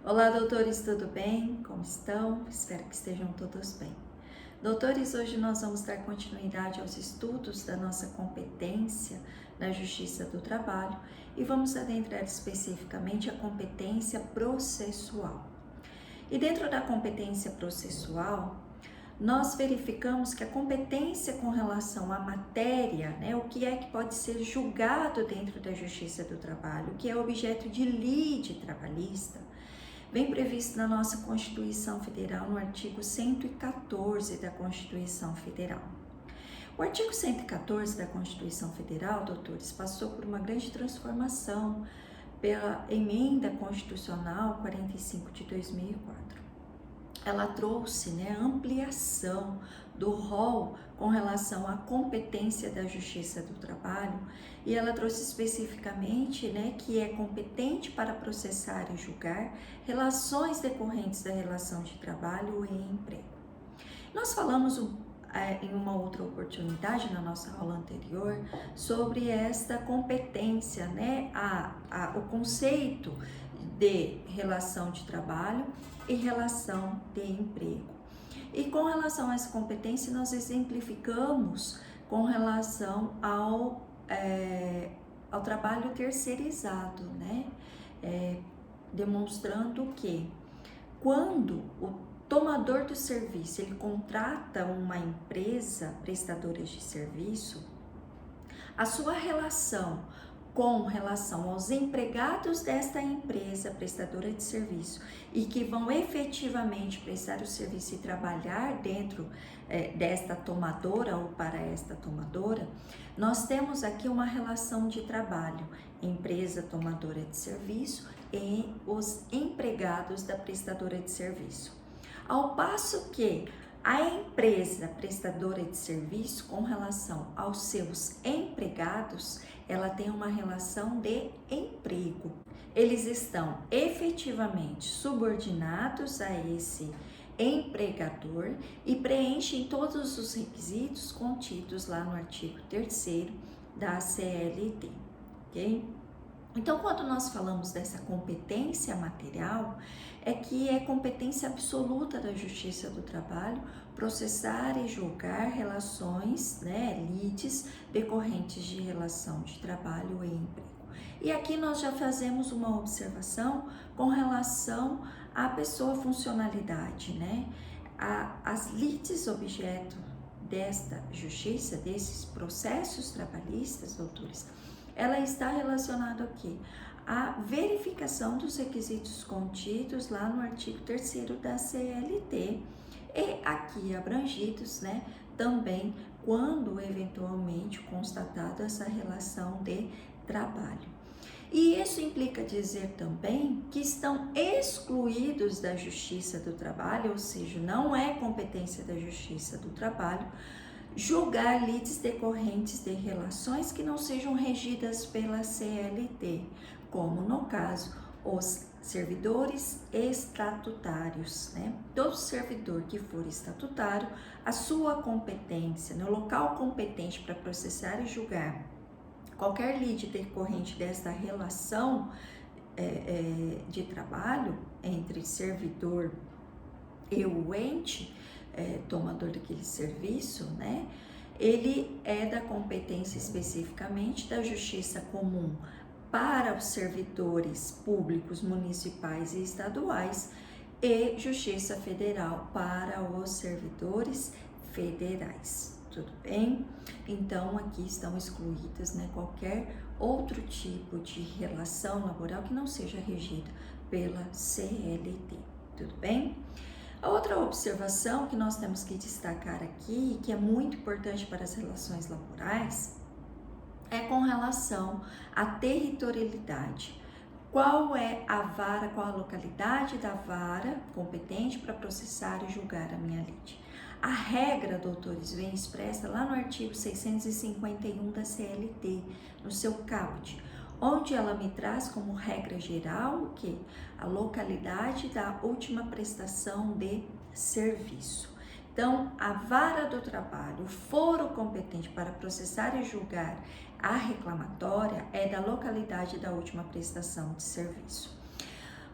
Olá, doutores, tudo bem? Como estão? Espero que estejam todos bem. Doutores, hoje nós vamos dar continuidade aos estudos da nossa competência na Justiça do Trabalho e vamos adentrar especificamente a competência processual. E dentro da competência processual, nós verificamos que a competência com relação à matéria, o que é que pode ser julgado dentro da Justiça do Trabalho, o que é objeto de lide trabalhista, vem previsto na nossa Constituição Federal, no artigo 114 da Constituição Federal. O artigo 114 da Constituição Federal, doutores, passou por uma grande transformação pela Emenda Constitucional 45 de 2004. Ela trouxe ampliação do rol com relação à competência da Justiça do Trabalho e ela trouxe especificamente que é competente para processar e julgar relações decorrentes da relação de trabalho e emprego. Nós falamos em uma outra oportunidade na nossa aula anterior sobre esta competência, o conceito de relação de trabalho e relação de emprego. E com relação a essa competência, nós exemplificamos com relação ao trabalho terceirizado, demonstrando que quando o tomador do serviço ele contrata uma empresa prestadora de serviço, a sua relação com relação aos empregados desta empresa prestadora de serviço e que vão efetivamente prestar o serviço e trabalhar dentro desta tomadora ou para esta tomadora, nós temos aqui uma relação de trabalho, empresa tomadora de serviço e os empregados da prestadora de serviço. Ao passo que a empresa prestadora de serviço, com relação aos seus empregados, ela tem uma relação de emprego. Eles estão efetivamente subordinados a esse empregador e preenchem todos os requisitos contidos lá no artigo 3º da CLT, ok? Então, quando nós falamos dessa competência material, é que é competência absoluta da Justiça do Trabalho processar e julgar relações, lides decorrentes de relação de trabalho e emprego. E aqui nós já fazemos uma observação com relação à pessoa funcionalidade, As lides objeto desta justiça, desses processos trabalhistas, doutores, ela está relacionada aqui à verificação dos requisitos contidos lá no artigo 3º da CLT e aqui abrangidos, também quando eventualmente constatada essa relação de trabalho. E isso implica dizer também que estão excluídos da Justiça do Trabalho, ou seja, não é competência da Justiça do Trabalho, julgar lides decorrentes de relações que não sejam regidas pela CLT, como no caso os servidores estatutários, Todo servidor que for estatutário, a sua competência, no local competente para processar e julgar qualquer lide decorrente desta relação de trabalho entre servidor e o ente, tomador daquele serviço, ele é da competência especificamente da Justiça Comum para os servidores públicos, municipais e estaduais e Justiça Federal para os servidores federais. Tudo bem? Então, aqui estão excluídas qualquer outro tipo de relação laboral que não seja regida pela CLT. Tudo bem? A outra observação que nós temos que destacar aqui, que é muito importante para as relações laborais, é com relação à territorialidade. Qual é a vara, qual a localidade da vara competente para processar e julgar a minha lide? A regra, doutores, vem expressa lá no artigo 651 da CLT, no seu caput, onde ela me traz como regra geral o quê? A localidade da última prestação de serviço. Então, a vara do trabalho, o foro competente para processar e julgar a reclamatória é da localidade da última prestação de serviço.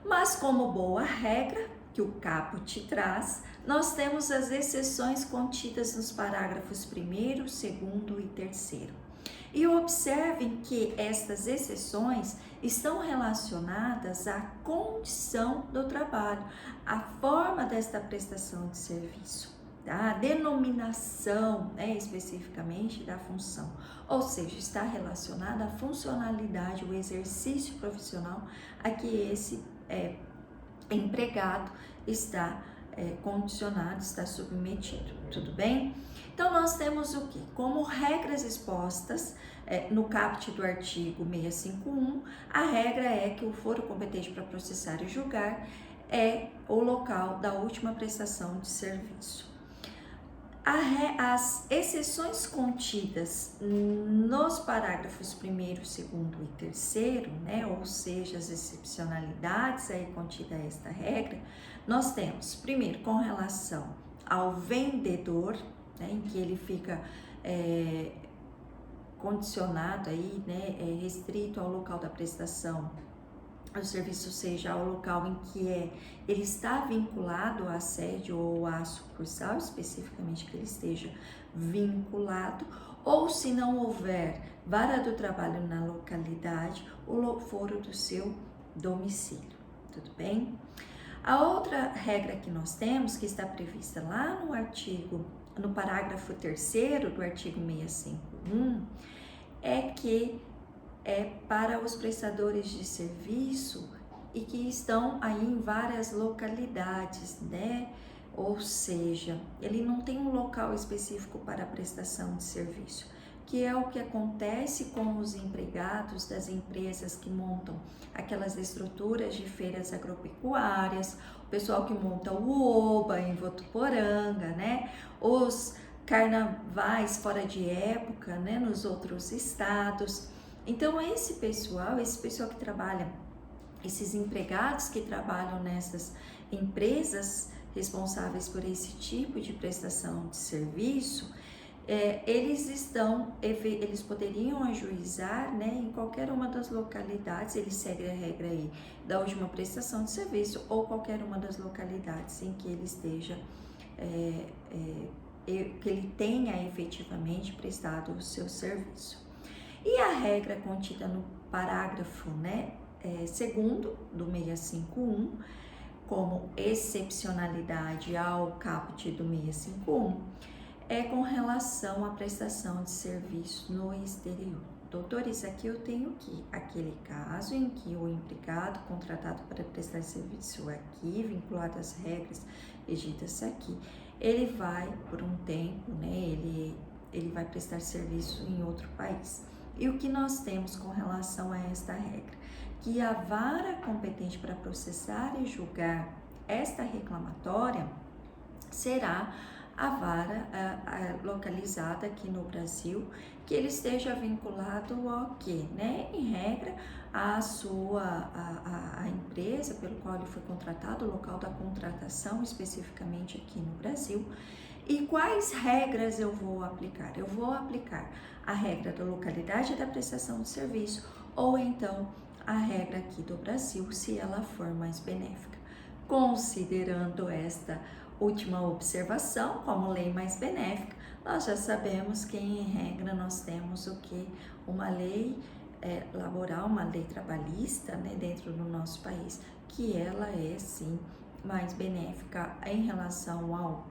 Mas como boa regra que o caput traz, nós temos as exceções contidas nos parágrafos 1º, 2º e 3º. E observem que estas exceções estão relacionadas à condição do trabalho, à forma desta prestação de serviço, tá? A denominação, né, especificamente da função, ou seja, está relacionada à funcionalidade, o exercício profissional a que esse empregado está condicionado, está submetido, tudo bem? Então, nós temos o que? Como regras expostas no caput do artigo 651, a regra é que o foro competente para processar e julgar é o local da última prestação de serviço. As exceções contidas nos parágrafos 1º, 2º e 3º, né, ou seja, as excepcionalidades aí contida esta regra, nós temos, primeiro, com relação ao vendedor, né, em que ele fica condicionado aí, né, restrito ao local da prestação o serviço, seja ao local em que ele está vinculado à sede ou à sucursal, especificamente que ele esteja vinculado, ou se não houver vara do trabalho na localidade, o foro do seu domicílio, tudo bem? A outra regra que nós temos, que está prevista lá no parágrafo 3º do artigo 651, é que para os prestadores de serviço e que estão aí em várias localidades, né? Ou seja, ele não tem um local específico para a prestação de serviço, que é o que acontece com os empregados das empresas que montam aquelas estruturas de feiras agropecuárias, o pessoal que monta o Oba em Votuporanga, né? Os carnavais fora de época, né? Nos outros estados. Então, esse pessoal que trabalha, esses empregados que trabalham nessas empresas responsáveis por esse tipo de prestação de serviço, eles poderiam ajuizar, né, em qualquer uma das localidades, eles seguem a regra aí da última prestação de serviço ou qualquer uma das localidades em que ele esteja, que ele tenha efetivamente prestado o seu serviço. E a regra contida no parágrafo, né, 2º do 651, como excepcionalidade ao caput do 651, é com relação à prestação de serviço no exterior. Doutores, aqui eu tenho aquele caso em que o empregado contratado para prestar serviço aqui, vinculado às regras regidas aqui, ele vai por um tempo, né, ele vai prestar serviço em outro país. E o que nós temos com relação a esta regra? Que a vara competente para processar e julgar esta reclamatória será a vara localizada aqui no Brasil, que ele esteja vinculado ao quê? Né? Em regra, a empresa pelo qual ele foi contratado, o local da contratação especificamente aqui no Brasil. E quais regras eu vou aplicar? Eu vou aplicar a regra da localidade da prestação de serviço ou então a regra aqui do Brasil, se ela for mais benéfica. Considerando esta última observação como lei mais benéfica, nós já sabemos que em regra nós temos o que? Uma lei laboral, uma lei trabalhista, né, dentro do nosso país, que ela é sim mais benéfica em relação ao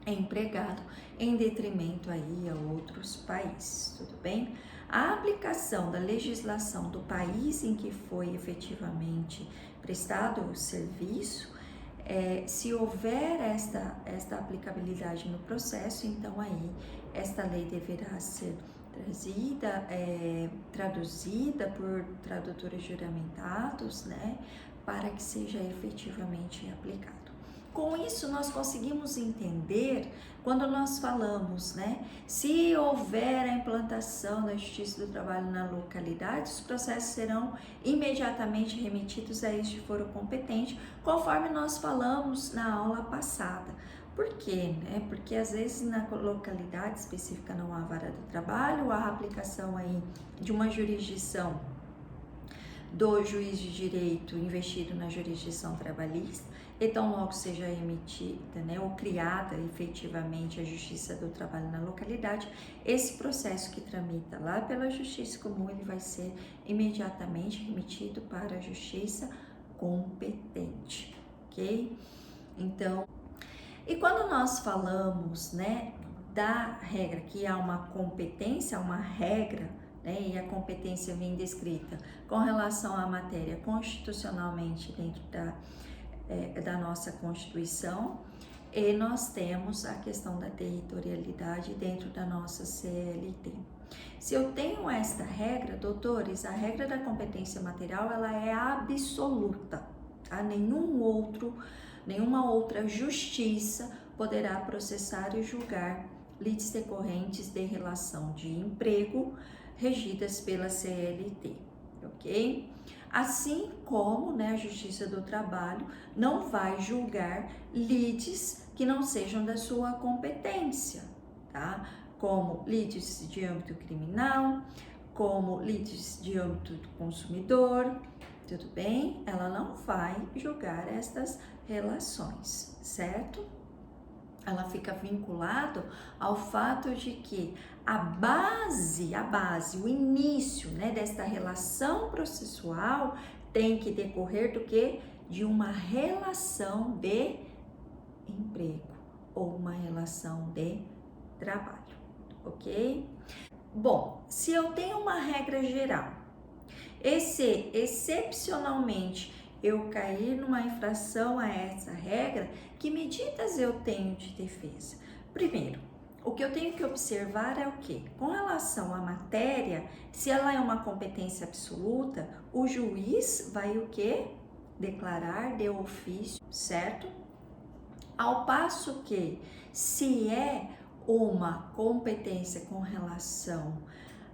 empregado, em detrimento aí a outros países, tudo bem? A aplicação da legislação do país em que foi efetivamente prestado o serviço, se houver esta aplicabilidade no processo, então aí esta lei deverá ser traduzida por tradutores juramentados, né, para que seja efetivamente aplicado. Com isso, nós conseguimos entender, quando nós falamos, né, se houver a implantação da Justiça do Trabalho na localidade, os processos serão imediatamente remetidos a este foro competente, conforme nós falamos na aula passada. Por quê? Porque às vezes na localidade específica não há vara do trabalho, há aplicação aí de uma jurisdição do juiz de direito investido na jurisdição trabalhista, e tão logo seja emitida, né, ou criada efetivamente a Justiça do Trabalho na localidade, esse processo que tramita lá pela Justiça Comum, ele vai ser imediatamente remetido para a Justiça competente, ok? Então, e quando nós falamos, né, da regra, que há uma competência, uma regra, né, e a competência vem descrita com relação à matéria constitucionalmente dentro da nossa Constituição, e nós temos a questão da territorialidade dentro da nossa CLT. Se eu tenho esta regra, doutores, a regra da competência material, ela é absoluta, tá? Nenhuma outra justiça poderá processar e julgar lides decorrentes de relação de emprego regidas pela CLT, ok? Assim como, né, a Justiça do Trabalho não vai julgar lides que não sejam da sua competência, tá? Como lides de âmbito criminal, como lides de âmbito do consumidor, tudo bem? Ela não vai julgar estas relações, certo? Ela fica vinculado ao fato de que a base, o início, né, desta relação processual tem que decorrer do que? De uma relação de emprego ou uma relação de trabalho, ok? Bom, se eu tenho uma regra geral, excepcionalmente eu cair numa infração a essa regra, que medidas eu tenho de defesa? Primeiro, o que eu tenho que observar é o quê? Com relação à matéria, se ela é uma competência absoluta, o juiz vai o quê? Declarar de ofício, certo? Ao passo que, se é uma competência com relação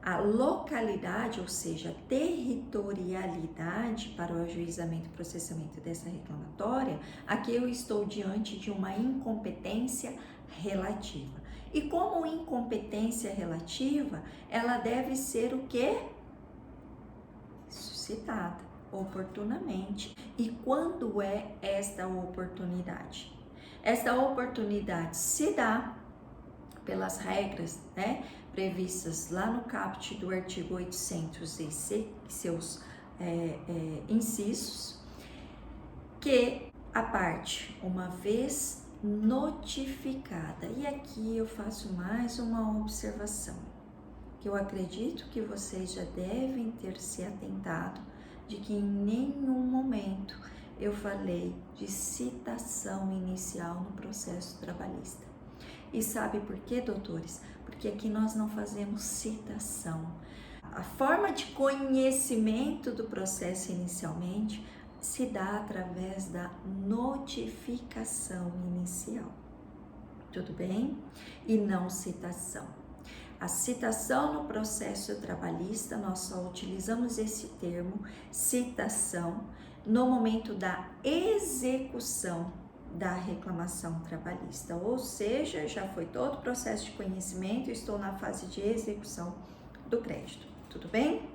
à localidade, ou seja, territorialidade para o ajuizamento e processamento dessa reclamatória, aqui eu estou diante de uma incompetência relativa. E como incompetência relativa, ela deve ser o quê? Suscitada oportunamente. E quando é esta oportunidade? Esta oportunidade se dá pelas regras, né, previstas lá no caput do artigo 800 e seus incisos, que a parte, uma vez notificada, e aqui eu faço mais uma observação, que eu acredito que vocês já devem ter se atentado, de que em nenhum momento eu falei de citação inicial no processo trabalhista. E sabe por quê, doutores? Porque aqui nós não fazemos citação. A forma de conhecimento do processo inicialmente se dá através da notificação inicial, tudo bem? E não citação. A citação no processo trabalhista, nós só utilizamos esse termo, citação, no momento da execução da reclamação trabalhista, ou seja, já foi todo o processo de conhecimento e estou na fase de execução do crédito, tudo bem?